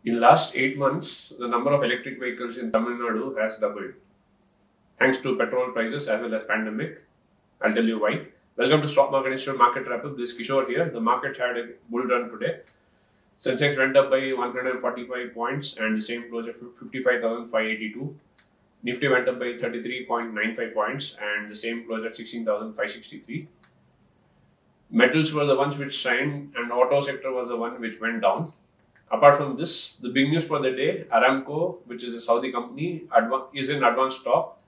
In last 8 months, the number of electric vehicles in Tamil Nadu has doubled, thanks to petrol prices as well as pandemic. I'll tell you why. Welcome to Stock Market Institute Market Wrap-Up. This is Kishore here. The market had a bull run today. Sensex went up by 145 points and the same closed at 55,582. Nifty went up by 33.95 points and the same closed at 16,563. Metals were the ones which shined and auto sector was the one which went down. Apart from this, the big news for the day, Aramco, which is a Saudi company, is in advanced talk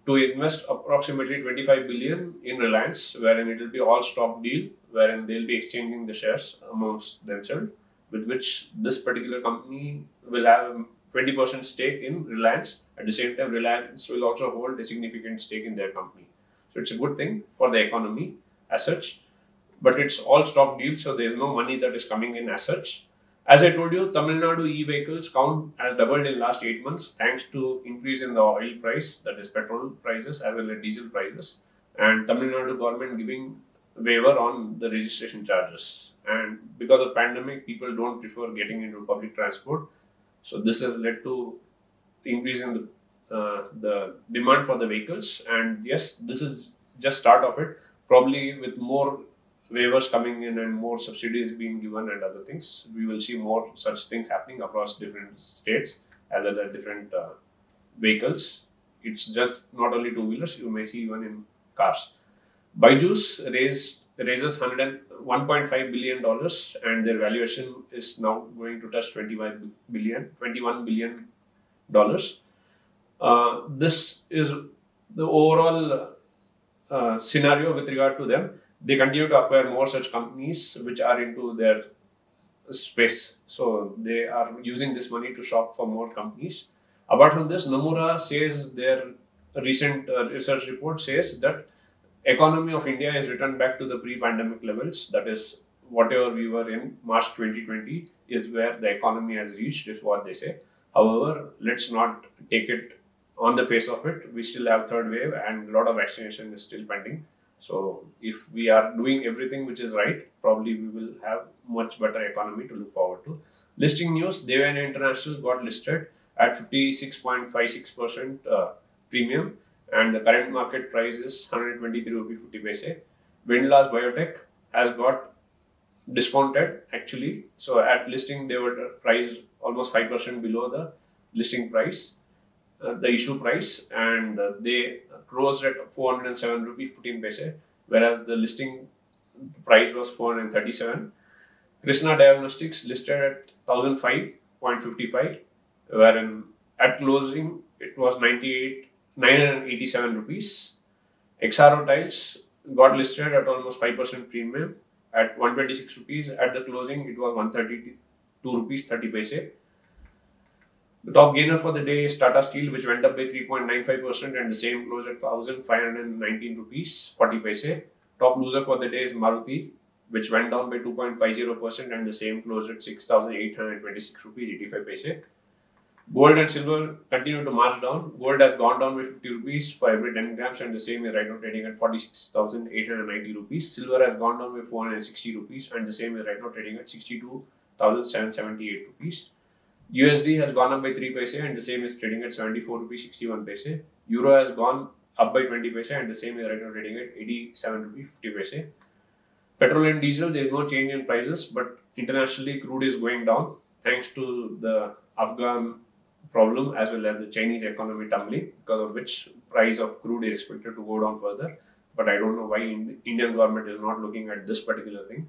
to invest approximately 25 billion in Reliance, wherein it will be all stock deal, wherein they'll be exchanging the shares amongst themselves, with which this particular company will have a 20% stake in Reliance. At the same time, Reliance will also hold a significant stake in their company. So it's a good thing for the economy as such, but it's all stock deals, so there's no money that is coming in as such. As I told you, Tamil Nadu e-vehicles count has doubled in last 8 months thanks to increase in the oil price, that is petrol prices as well as diesel prices, and Tamil Nadu government giving waiver on the registration charges. And because of pandemic, people don't prefer getting into public transport, so this has led to increase in the demand for the vehicles. And yes, this is just start of it. Probably with more waivers coming in and more subsidies being given and other things, we will see more such things happening across different states as well as different vehicles. It's just not only two-wheelers, you may see even in cars. Byju's raises $1.5 billion and their valuation is now going to touch $21 billion. This is the overall scenario with regard to them. They continue to acquire more such companies which are into their space. So they are using this money to shop for more companies. Apart from this, Nomura says their recent research report says that economy of India is returned back to the pre-pandemic levels. That is, whatever we were in March 2020 is where the economy has reached, is what they say. However, let's not take it on the face of it. We still have third wave and a lot of vaccination is still pending. So if we are doing everything which is right, probably we will have much better economy to look forward to. Listing news, Devyani International got listed at 56.56% premium and the current market price is 123 rupee 50 paise. Windlass Biotech has got discounted actually. So at listing they were priced almost 5% below the listing price. The issue price, and they closed at 407 rupee 14 paise, whereas the listing price was 437. Krishna Diagnostics listed at 1005.55, wherein at closing it was 987 rupees. XRO Tiles got listed at almost 5% premium at 126 rupees. At the closing it was 132 rupees 30 paise. The top gainer for the day is Tata Steel, which went up by 3.95% and the same closed at 1,519 rupees 40 paise. Top loser for the day is Maruti, which went down by 2.50% and the same closed at 6,826 rupees 85 paise. Gold and silver continue to march down. Gold has gone down by 50 rupees for every 10 grams and the same is right now trading at 46,890 rupees. Silver has gone down by 460 rupees and the same is right now trading at 62,778 rupees. USD has gone up by 3 paise and the same is trading at 74 rupees 61 paise. Euro has gone up by 20 paise and the same is right now trading at 87 rupees 50 paise. Petrol and diesel, there is no change in prices, but internationally crude is going down thanks to the Afghan problem as well as the Chinese economy tumbling, because of which price of crude is expected to go down further. But I don't know why Indian government is not looking at this particular thing.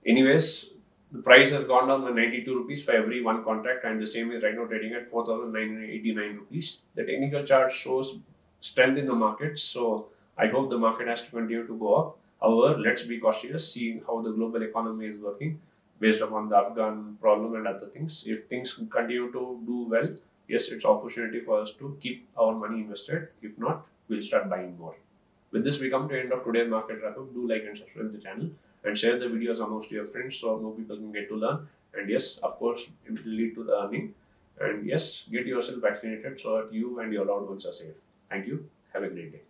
Anyways, the price has gone down by 92 rupees for every one contract and the same is right now trading at 4,989 rupees. The technical chart shows strength in the market, so I hope the market has to continue to go up. However, let's be cautious, seeing how the global economy is working based upon the Afghan problem and other things. If things continue to do well, yes, it's opportunity for us to keep our money invested. If not, we'll start buying more. With this, we come to the end of today's market wrap-up. Do like and subscribe to the channel and share the videos amongst your friends so more people can get to learn. And yes, of course, it will lead to the earning. And yes, get yourself vaccinated so that you and your loved ones are safe. Thank you. Have a great day.